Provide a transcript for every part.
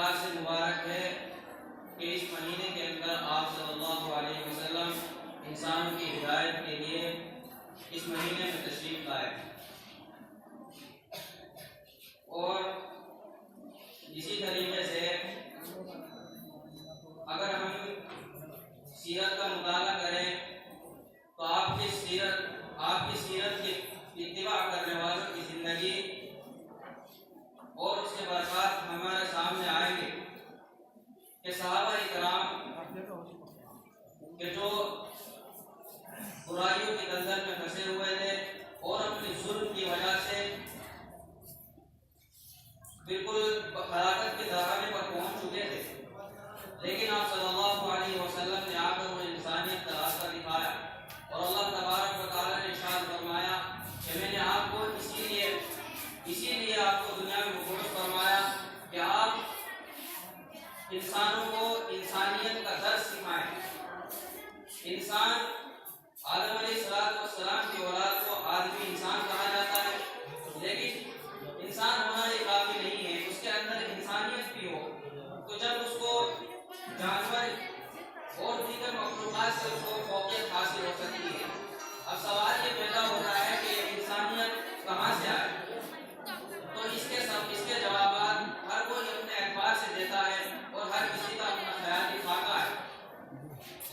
بات سے مبارک ہے کہ اس مہینے کے اندر آپ صلی اللہ علیہ وسلم انسانوں کی ہدایت کے لیے اس مہینے میں تشریف لائے، اور اسی طریقے سے اگر ہم سیرت کا مطالعہ کریں تو آپ کی سیرت کی اتباع کرنے والوں کی زندگی اور اس کے برکات ہمارے سامنے آئیں گے کہ صحابہ کرام کہ جو برائیوں کے دلدل میں پھنسے ہوئے تھے اور اپنے ظلم کی وجہ سے بالکل ہلاکت کے دہانے پر پہنچ چکے تھے، لیکن آپ صلی اللہ علیہ وسلم نے آ کر انہیں انسانیت کا راستہ دکھایا، اور اللہ تبارک و تعالیٰ نے ارشاد فرمایا کہ میں نے آپ کو اسی لیے آپ کو دنیا میں مبعوث فرمایا کہ آپ انسانوں کو انسانیت کا درس سکھائیں۔ انسان آدم علیہ السلام کی اولاد کو آدمی انسان کہا جاتا ہے، لیکن انسان ہونا یہ کافی نہیں ہے، اس کے اندر انسانیت بھی ہو، تو جب اس کو جانور اور دیگر مخلوقات سے اس کو فوقیت حاصل ہو سکتی ہے۔ اب سوال یہ پیدا ہوتا ہے کہ انسانیت کہاں سے آئے؟ تو اس کے جوابات ہر کوئی اپنے اعتبار سے دیتا ہے اور ہر کسی کا اپنا خیالی خاکہ ہے،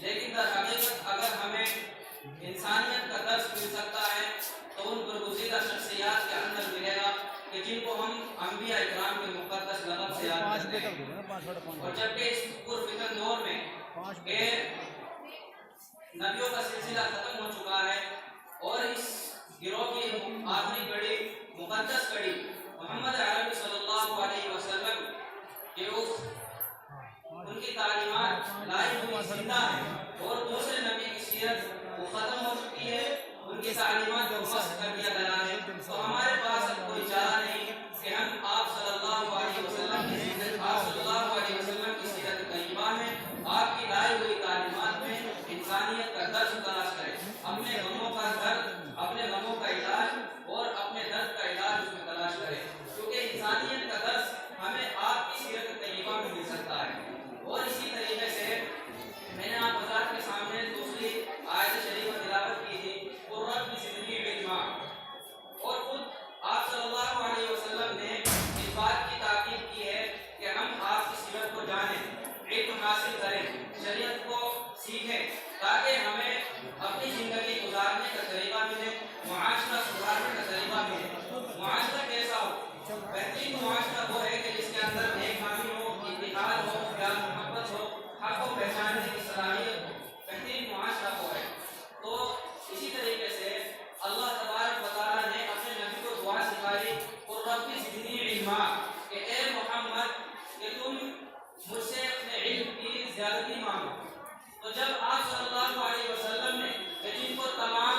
لیکن در حقیقت اگر ہمیں انسانیت کا درس مل سکتا ہے تو ان برگزیدہ شخصیات کے اندر ملے گا کہ جن کو ہم انبیاء اکرام کے مقدس لقب سے یاد کرتے ہیں، اور جبکہ اس پرفتن دور میں کہ نبیوں کا سلسلہ ختم ہو چکا ہے اور اس گروہ کی آخری کڑی مقدس کڑی محمد عربی صلی اللہ علیہ وسلم کہ ان کی تعلیمات لائی ہوئی زندہ ہے اور دوسرے نبی کی سیرت وہ ختم ہو چکی ہے، ان کی تعلیمات کو مسخ کر دیا گیا ہے، تو ہمارے پاس اب کوئی چارہ نہیں کہ ہم آپ صلی اللہ علیہ وسلم کی سیرت طیبہ میں آپ کی لائی ہوئی تعلیمات میں انسانیت کا درس تلاش کریں، اپنے غموں کا درد، اپنے غموں کا علاج اور اپنے درد کا علاج اس میں تلاش کریں، کیونکہ انسانیت کا درس ہمیں آپ کی سیرت طیبہ میں مل سکتا ہے۔ اور اسی طریقے سے میں نے آپ حضرات کے سامنے دوسری آیت شریفہ تلاوت کی تھی، قرۃ زدنی علما، اور خود آپ صلی اللہ علیہ وسلم نے اس بات کی تاکید کی ہے کہ ہم آپ کی سیرت کو جانیں، علم حاصل کریں، شریعت کو سیکھیں، تاکہ ہمیں اپنی زندگی گزارنے کا طریقہ ملے، معاشرہ سدھارنے کا طریقہ ملے۔ معاشرہ کیسا ہو؟ بہترین معاشرہ وہ ہے کہ جس کے اندر نیک کامی ہو، اتحاد ہو، پیار محبت ہو، حق کو پہچاننے کی صلاحیت ہو، بہترین معاشرہ وہ ہے۔ تو اسی طریقے سے اللہ تبارک و تعالیٰ نے اپنے نبی کو دعا سکھائی، قرۃ زدنی علما، کہ اے محمد کہ تم مجھ سے اپنے علم کی زیادتی مانگو۔ تو جب آپ صلی اللہ علیہ وسلم نے کہ جن کو تمام